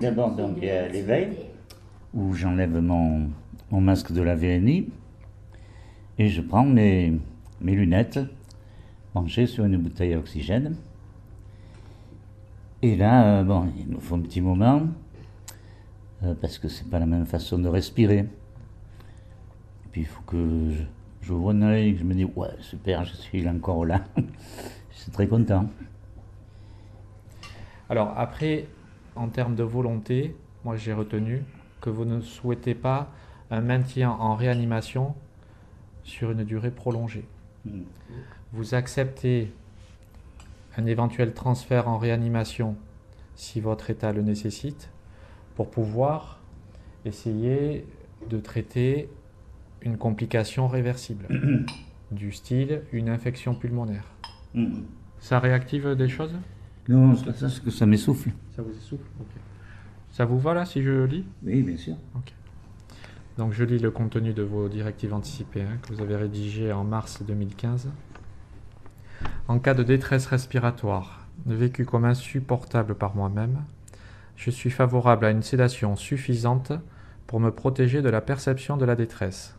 D'abord, donc, il y a l'éveil, où j'enlève mon masque de la VNI et je prends mes lunettes branchées sur une bouteille à oxygène. Et là, bon, il me faut un petit moment, parce que c'est pas la même façon de respirer. Et puis il faut que j'ouvre un œil et que je me dis, ouais, super, je suis encore là. Je suis très content. Alors après, en termes de volonté, moi j'ai retenu que vous ne souhaitez pas un maintien en réanimation sur une durée prolongée. Vous acceptez un éventuel transfert en réanimation si votre état le nécessite pour pouvoir essayer de traiter une complication réversible du style une infection pulmonaire. Ça réactive des choses? Non, ça m'essouffle. Ça vous essouffle? Ok. Ça vous va là si je lis? Oui, bien sûr. Ok. Donc je lis le contenu de vos directives anticipées que vous avez rédigées en mars 2015. En cas de détresse respiratoire, vécue comme insupportable par moi-même, je suis favorable à une sédation suffisante pour me protéger de la perception de la détresse.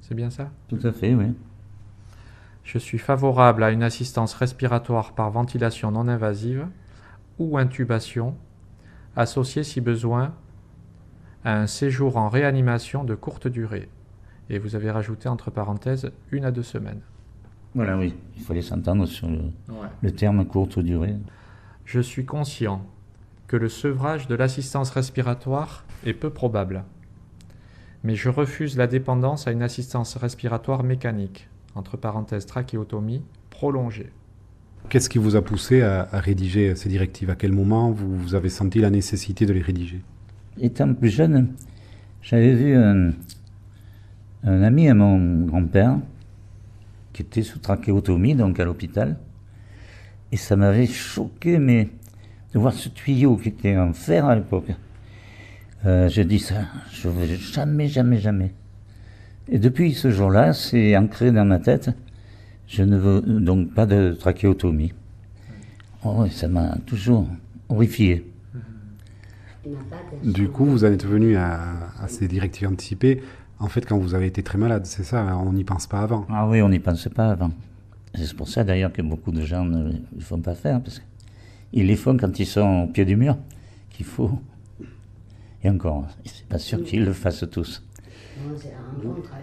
C'est bien ça? Tout à fait, oui. Je suis favorable à une assistance respiratoire par ventilation non invasive ou intubation, associée si besoin à un séjour en réanimation de courte durée. Et vous avez rajouté entre parenthèses 1 à 2 semaines. Voilà, oui, il fallait s'entendre sur le terme courte durée. Je suis conscient que le sevrage de l'assistance respiratoire est peu probable, mais je refuse la dépendance à une assistance respiratoire mécanique, entre parenthèses trachéotomie, prolongée. Qu'est-ce qui vous a poussé à rédiger ces directives? À quel moment vous avez senti la nécessité de les rédiger? Étant plus jeune, j'avais vu un ami à mon grand-père qui était sous trachéotomie, donc à l'hôpital, et ça m'avait choqué, mais de voir ce tuyau qui était en fer à l'époque. J'ai dit ça, je ne veux jamais, jamais, jamais. Et depuis ce jour-là, c'est ancré dans ma tête, je ne veux donc pas de trachéotomie. Oh, ça m'a toujours horrifié. Du coup, vous en êtes venu à ces directives anticipées, en fait, quand vous avez été très malade, c'est ça? On n'y pense pas avant. Ah oui, on n'y pensait pas avant. C'est pour ça d'ailleurs que beaucoup de gens ne le font pas faire, parce qu'ils les font quand ils sont au pied du mur, qu'il faut. Et encore, c'est pas sûr qu'ils le fassent tous.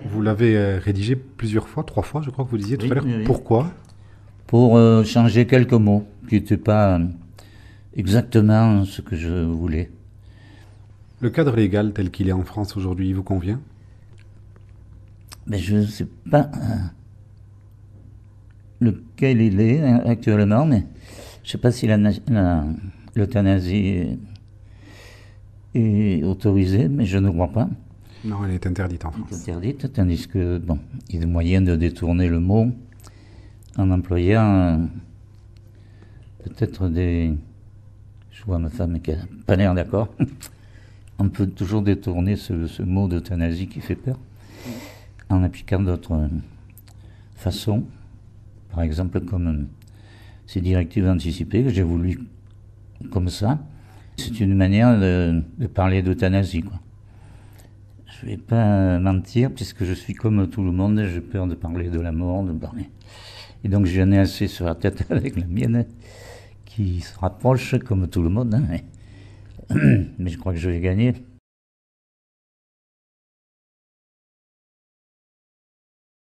Vous l'avez rédigé plusieurs fois, 3 fois, je crois que vous disiez tout à l'heure. Oui. Pourquoi? Pour changer quelques mots qui n'étaient pas exactement ce que je voulais. Le cadre légal tel qu'il est en France aujourd'hui, il vous convient? Mais je ne sais pas lequel il est actuellement, mais je ne sais pas si l'euthanasie est autorisée, mais je ne crois pas. Non, elle est interdite en France. Elle est interdite, tandis que, bon, il y a moyen de détourner le mot en employant peut-être des... Je vois ma femme qui n'a pas l'air d'accord. On peut toujours détourner ce mot d'euthanasie qui fait peur en appliquant d'autres façons. Par exemple, comme ces directives anticipées que j'ai voulu comme ça. C'est une manière de parler d'euthanasie, quoi. Je ne vais pas mentir, puisque je suis comme tout le monde, j'ai peur de parler de la mort, de parler. Et donc j'en ai assez sur la tête avec la mienne, qui se rapproche comme tout le monde, hein, mais je crois que je vais gagner.